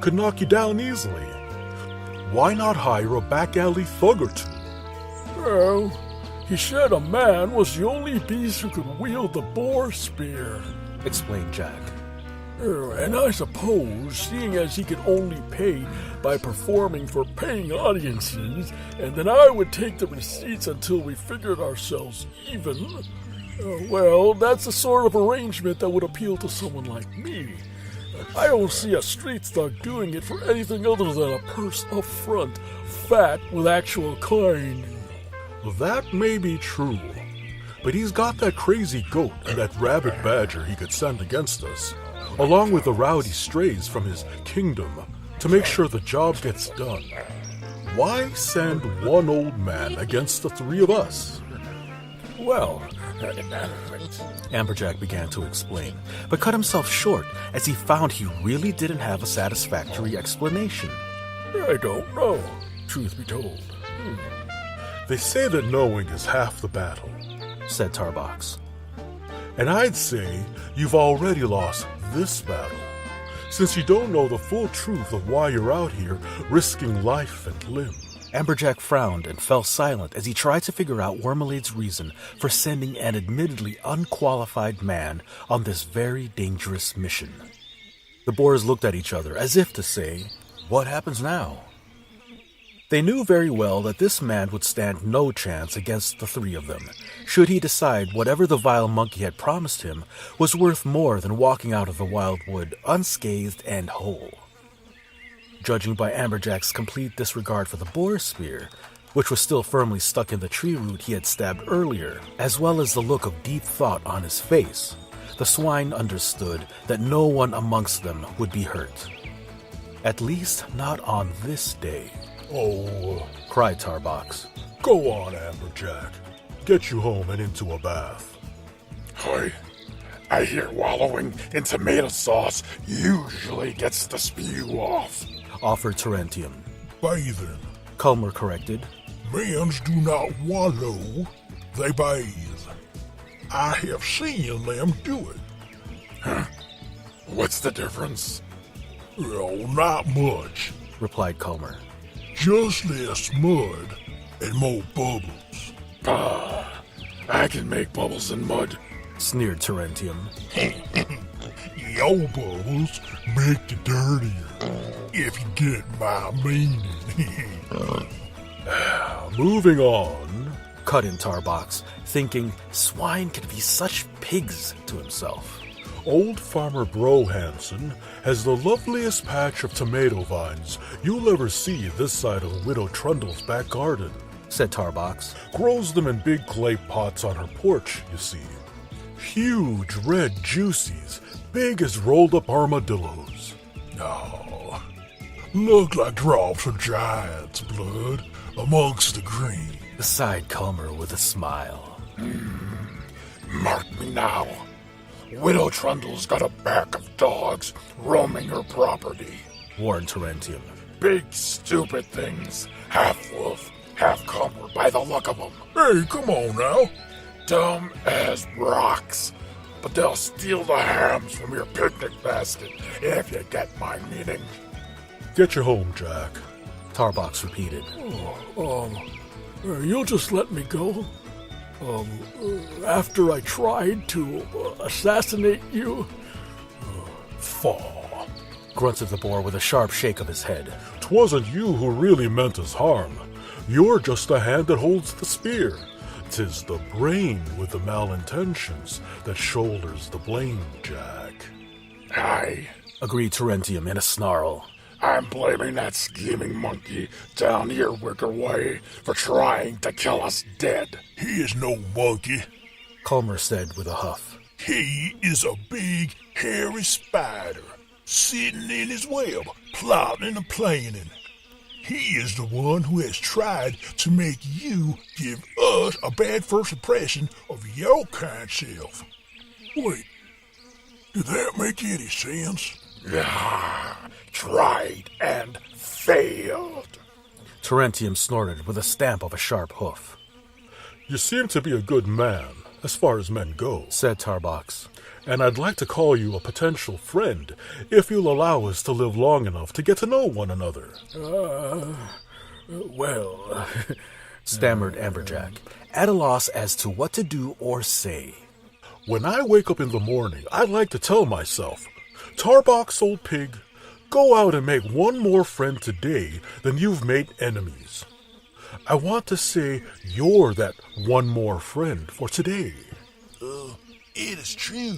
could knock you down easily. Why not hire a back-alley thug or two? Well, he said a man was the only beast who could wield the boar spear, explained Jack. And I suppose, seeing as he could only pay by performing for paying audiences, and then I would take the receipts until we figured ourselves even, well, that's the sort of arrangement that would appeal to someone like me. I don't see a street thug doing it for anything other than a purse up front, fat with actual coin. Well, that may be true, but he's got that crazy goat and that rabid badger he could send against us, along with the rowdy strays from his kingdom, to make sure the job gets done. Why send one old man against the three of us? Well, Amberjack began to explain, but cut himself short as he found he really didn't have a satisfactory explanation. I don't know, truth be told. They say that knowing is half the battle, said Tarbox. And I'd say you've already lost this battle, since you don't know the full truth of why you're out here risking life and limb. Amberjack frowned and fell silent as he tried to figure out Wormelade's reason for sending an admittedly unqualified man on this very dangerous mission. The boars looked at each other as if to say, "What happens now?" They knew very well that this man would stand no chance against the three of them, should he decide whatever the vile monkey had promised him was worth more than walking out of the wildwood unscathed and whole. Judging by Amberjack's complete disregard for the boar spear, which was still firmly stuck in the tree root he had stabbed earlier, as well as the look of deep thought on his face, the swine understood that no one amongst them would be hurt. At least not on this day. "Oh," cried Tarbox. "Go on, Amberjack. Get you home and into a bath." I hear wallowing in tomato sauce usually gets the spew off, offered Terentium. "Bathing. Culmer corrected. Men's do not wallow, they bathe. I have seen them do it." Huh? What's the difference? "Oh, not much," replied Culmer. "Just less mud and more bubbles." I can make bubbles in mud, sneered Terentium. "Your bubbles make you dirtier, if you get my meaning." "Moving on," cut in Tarbox, thinking swine could be such pigs to himself. "Old Farmer Bro Hansen has the loveliest patch of tomato vines you'll ever see this side of Widow Trundle's back garden," said Tarbox. "Grows them in big clay pots on her porch, you see. Huge red juicies, big as rolled-up armadillos. Oh, look like drops of giant's blood amongst the green," sighed Culmer with a smile. Mark me now. Widow Trundle's got a pack of dogs roaming her property, warned Terentium. Big, stupid things. Half wolf, half cumber by the look of them. "Hey, come on now." "Dumb as rocks. But they'll steal the hams from your picnic basket, if you get my meaning." "Get you home, Jack," Tarbox repeated. You'll just let me go? After I tried to assassinate you? "Faw," grunted the boar with a sharp shake of his head. "'Twasn't you who really meant us harm. You're just the hand that holds the spear. 'Tis the brain with the malintentions that shoulders the blame, Jack." Aye, agreed Terentium in a snarl. I'm blaming that scheming monkey down here Wicker Way for trying to kill us dead. "He is no monkey," Culmer said with a huff. "He is a big, hairy spider, sitting in his web, plotting and planning. He is the one who has tried to make you give us a bad first impression of your kind self." "Wait, did that make any sense?" Tried and failed. Terentium snorted with a stamp of a sharp hoof. "You seem to be a good man, as far as men go," said Tarbox. and I'd like to call you a potential friend if you'll allow us to live long enough to get to know one another. Well, stammered Amberjack, at a loss as to what to do or say. When I wake up in the morning, I like to tell myself, Tarbox, old pig, go out and make one more friend today than you've made enemies. I want to say you're that one more friend for today. It is true,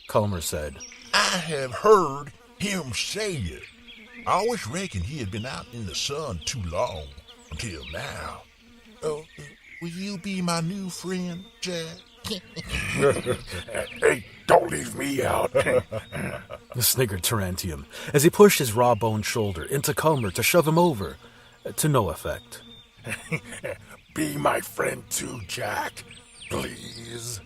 Culmer said. I have heard him say it. I always reckoned he had been out in the sun too long, until now. Will you be my new friend, Jack? Hey, don't leave me out. Sniggered Tarantium as he pushed his raw-boned shoulder into Culmer to shove him over, to no effect. Be my friend too, Jack, please.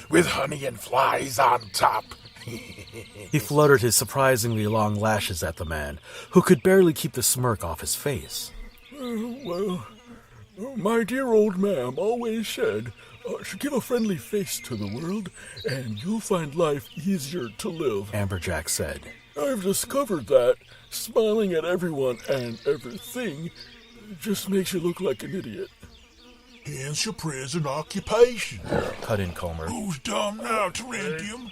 With honey and flies on top. He fluttered his surprisingly long lashes at the man, who could barely keep the smirk off his face. Well, my dear old ma'am always said, give a friendly face to the world, and you'll find life easier to live, Amberjack said. I've discovered that smiling at everyone and everything just makes you look like an idiot. Hence your present occupation. Cut in Culmer. Who's dumb now, Tarantium?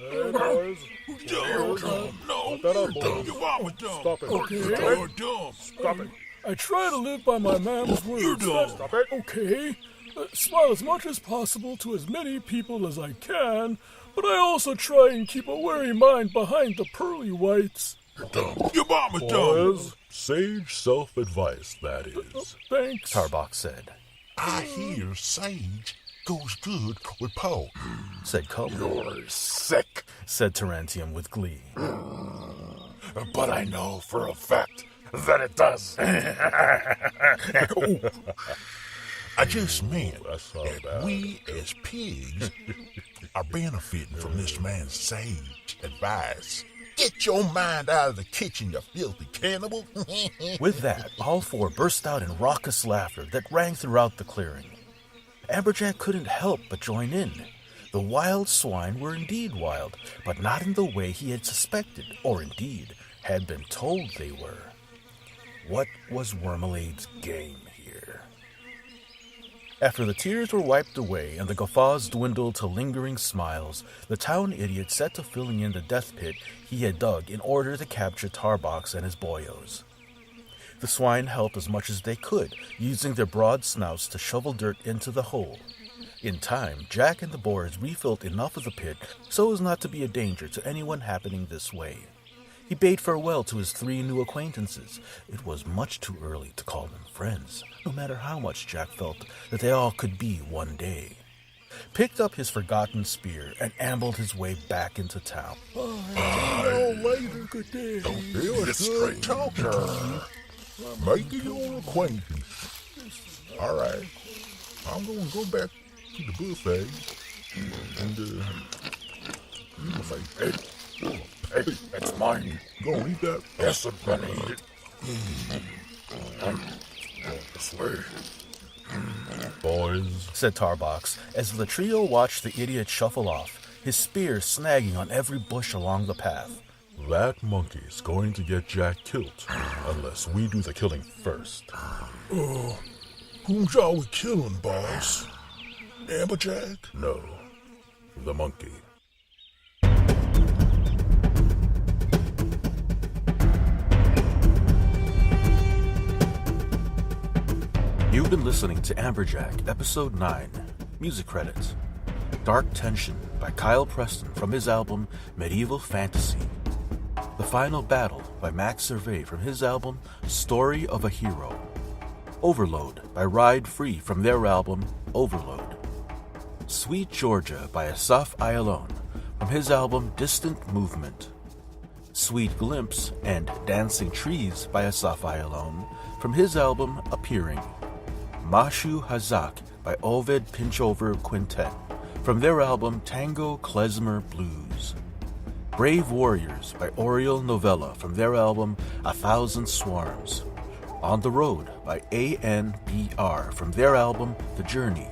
Who's dumb? No, you're dumb. Your mama's dumb. Stop it. Okay. You're dumb. Stop it. I try to live by my mom's words. You're dumb. Stop it. Okay. Smile as much as possible to as many people as I can, but I also try and keep a wary mind behind the pearly whites. You're dumb. Your mama's dumb. Boys, sage self-advice, that is. Thanks, Tarbox said. I hear sage goes good with pork, said Culmer. You're sick, said Tarantium with glee. but I know for a fact that it does. I just meant that we as pigs are benefiting from this man's sage advice. Get your mind out of the kitchen, you filthy cannibal. With that, all four burst out in raucous laughter that rang throughout the clearing. Amberjack couldn't help but join in. The wild swine were indeed wild, but not in the way he had suspected, or indeed had been told they were. What was Wormelade's game here? After the tears were wiped away and the guffaws dwindled to lingering smiles, the town idiot set to filling in the death pit he had dug in order to capture Tarbox and his boyos. The swine helped as much as they could, using their broad snouts to shovel dirt into the hole. In time, Jack and the boars refilled enough of the pit so as not to be a danger to anyone happening this way. He bade farewell to his 3 new acquaintances. It was much too early to call them friends, no matter how much Jack felt that they all could be one day. Picked up his forgotten spear and ambled his way back into town. Later, good day. Don't feel it straight talker. Making your acquaintance. All right. I'm going to go back to the buffet and Hey, that's mine. go eat that. Yes, I'm gonna eat it. This way. Boys, said Tarbox, as the trio watched the idiot shuffle off, his spear snagging on every bush along the path. that monkey's going to get Jack killed, unless we do the killing first. Who's all we killing, boss? Amberjack? No, the monkey. You've been listening to Amberjack, Episode 9, Music Credits. Dark Tension by Kyle Preston from his album Medieval Fantasy. The Final Battle by Max Survey from his album Story of a Hero. Overload by Ride Free from their album Overload. Sweet Georgia by Asaf Ayalon from his album Distant Movement. Sweet Glimpse and Dancing Trees by Asaf Ayalon from his album Appearing. Mashu Hazak by Oved Pinchover Quintet from their album Tango Klezmer Blues. Brave Warriors by Oriel Novella from their album A Thousand Swarms. On the Road by ANBR from their album The Journey.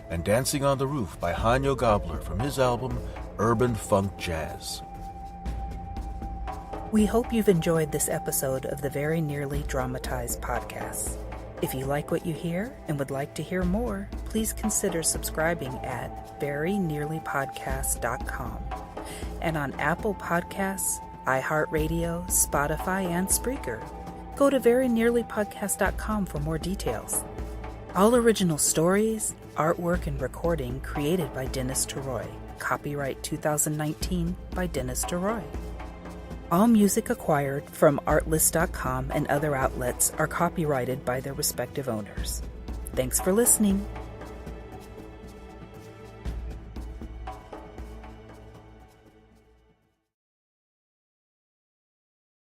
And Dancing on the Roof by Hanyo Gabler from his album urban funk jazz. We hope you've enjoyed this episode of the Very Nearly Dramatized podcast. If you like what you hear and would like to hear more, please consider subscribing at verynearlypodcast.com and on Apple Podcasts, iHeartRadio, Spotify, and Spreaker. Go to verynearlypodcast.com for more details. All original stories, artwork, and recording created by Dennis Teroy. Copyright 2019 by Dennis Teroy. All music acquired from Artlist.com and other outlets are copyrighted by their respective owners. Thanks for listening.